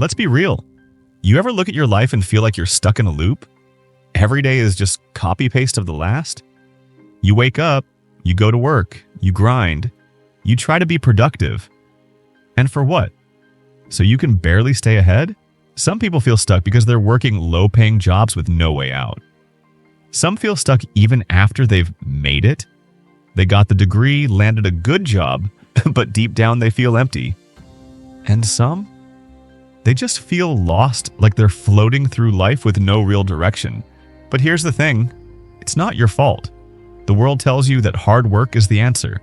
Let's be real. You ever look at your life and feel like you're stuck in a loop? Every day is just copy-paste of the last? You wake up, you go to work, you grind, you try to be productive. And for what? So you can barely stay ahead? Some people feel stuck because they're working low-paying jobs with no way out. Some feel stuck even after they've made it. They got the degree, landed a good job, but deep down they feel empty. And some? They just feel lost, like they're floating through life with no real direction. But here's the thing, it's not your fault. The world tells you that hard work is the answer.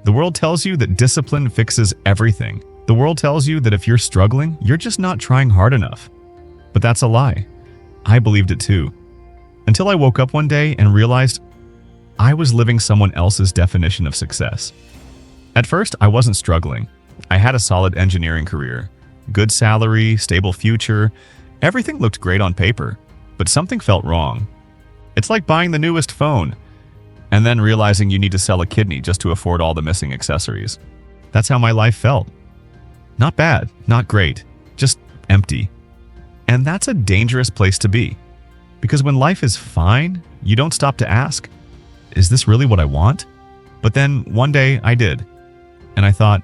The world tells you that discipline fixes everything. The world tells you that if you're struggling, you're just not trying hard enough. But that's a lie. I believed it too. Until I woke up one day and realized I was living someone else's definition of success. At first, I wasn't struggling. I had a solid engineering career, good salary, stable future. Everything looked great on paper, but something felt wrong. It's like buying the newest phone and then realizing you need to sell a kidney just to afford all the missing accessories. That's how my life felt. Not bad, not great, just empty. And that's a dangerous place to be. Because when life is fine, you don't stop to ask, is this really what I want? But then one day I did. And I thought,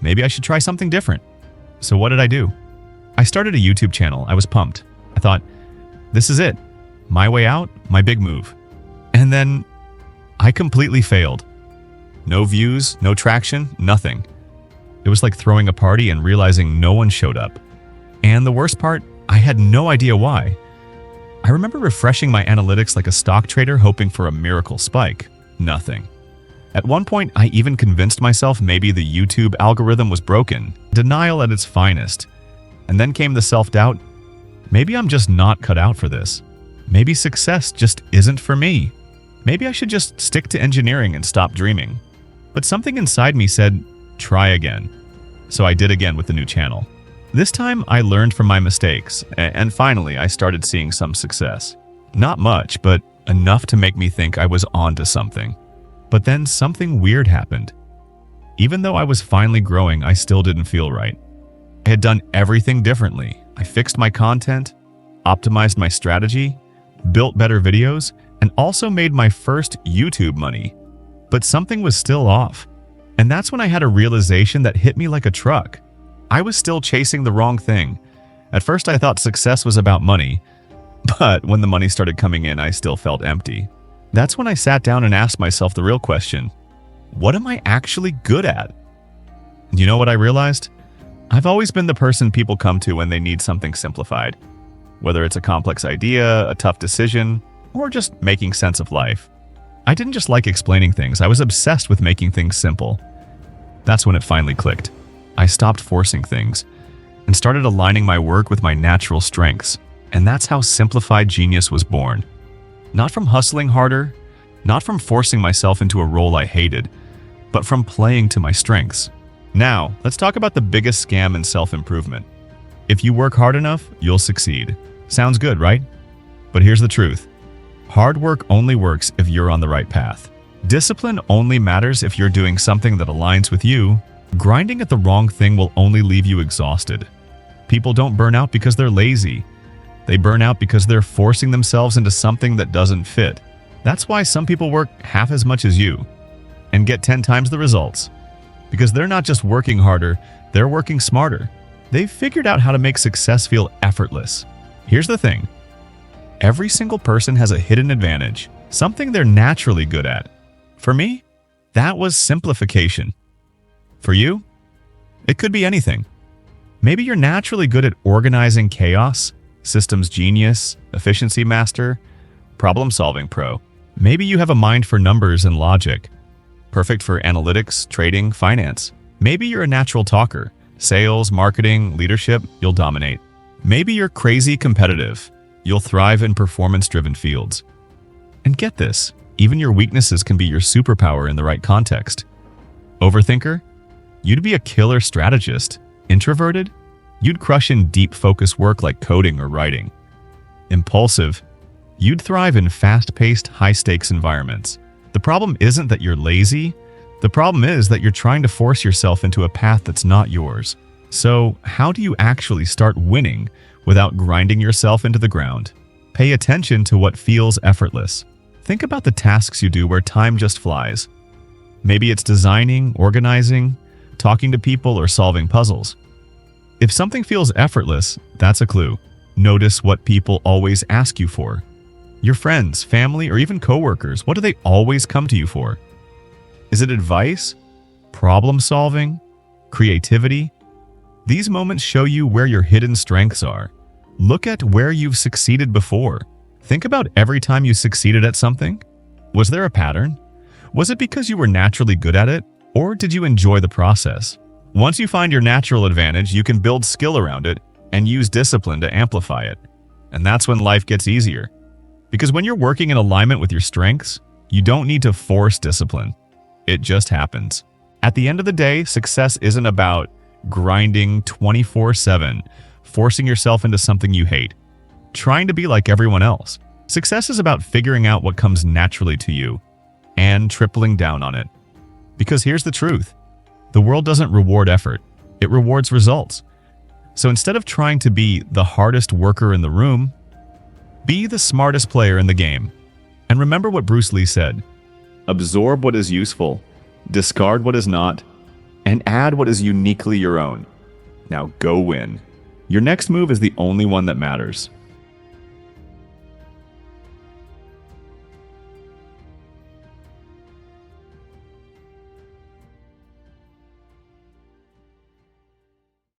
maybe I should try something different. So what did I do? I started a YouTube channel. I was pumped. I thought, this is it. My way out, my big move. And then I completely failed. No views, no traction, nothing. It was like throwing a party and realizing no one showed up. And the worst part, I had no idea why. I remember refreshing my analytics like a stock trader hoping for a miracle spike. Nothing. At one point, I even convinced myself maybe the YouTube algorithm was broken. Denial at its finest. And then came the self-doubt. Maybe I'm just not cut out for this. Maybe success just isn't for me. Maybe I should just stick to engineering and stop dreaming. But something inside me said, try again. So I did again with the new channel. This time I learned from my mistakes, and finally I started seeing some success. Not much, but enough to make me think I was onto something. But then something weird happened. Even though I was finally growing, I still didn't feel right. I had done everything differently. I fixed my content, optimized my strategy, built better videos, and also made my first YouTube money. But something was still off. And that's when I had a realization that hit me like a truck. I was still chasing the wrong thing. At first I thought success was about money, but when the money started coming in, I still felt empty. That's when I sat down and asked myself the real question, what am I actually good at? You know what I realized? I've always been the person people come to when they need something simplified. Whether it's a complex idea, a tough decision, or just making sense of life. I didn't just like explaining things, I was obsessed with making things simple. That's when it finally clicked. I stopped forcing things and started aligning my work with my natural strengths. And that's how Simplified Genius was born. Not from hustling harder, not from forcing myself into a role I hated, but from playing to my strengths. Now, let's talk about the biggest scam in self-improvement. If you work hard enough, you'll succeed. Sounds good, right? But here's the truth. Hard work only works if you're on the right path. Discipline only matters if you're doing something that aligns with you. Grinding at the wrong thing will only leave you exhausted. People don't burn out because they're lazy. They burn out because they're forcing themselves into something that doesn't fit. That's why some people work half as much as you and get 10 times the results. Because they're not just working harder, they're working smarter. They've figured out how to make success feel effortless. Here's the thing. Every single person has a hidden advantage, something they're naturally good at. For me, that was simplification. For you, it could be anything. Maybe you're naturally good at organizing chaos, systems genius, efficiency master, problem-solving pro. Maybe you have a mind for numbers and logic, perfect for analytics, trading, finance. Maybe you're a natural talker, sales, marketing, leadership, you'll dominate. Maybe you're crazy competitive. You'll thrive in performance-driven fields. And get this, even your weaknesses can be your superpower in the right context. Overthinker? You'd be a killer strategist. Introverted? You'd crush in deep focus work like coding or writing. Impulsive? You'd thrive in fast-paced, high-stakes environments. The problem isn't that you're lazy. The problem is that you're trying to force yourself into a path that's not yours. So, how do you actually start winning without grinding yourself into the ground? Pay attention to what feels effortless. Think about the tasks you do where time just flies. Maybe it's designing, organizing, talking to people, or solving puzzles. If something feels effortless, that's a clue. Notice what people always ask you for. Your friends, family, or even coworkers, what do they always come to you for? Is it advice? Problem solving? Creativity? These moments show you where your hidden strengths are. Look at where you've succeeded before. Think about every time you succeeded at something. Was there a pattern? Was it because you were naturally good at it, or did you enjoy the process? Once you find your natural advantage, you can build skill around it and use discipline to amplify it. And that's when life gets easier. Because when you're working in alignment with your strengths, you don't need to force discipline. It just happens. At the end of the day, success isn't about grinding 24/7, forcing yourself into something you hate, trying to be like everyone else. Success is about figuring out what comes naturally to you and tripling down on it. Because here's the truth. The world doesn't reward effort. It rewards results. So instead of trying to be the hardest worker in the room, be the smartest player in the game. And remember what Bruce Lee said: absorb what is useful, discard what is not, and add what is uniquely your own. Now go win. Your next move is the only one that matters.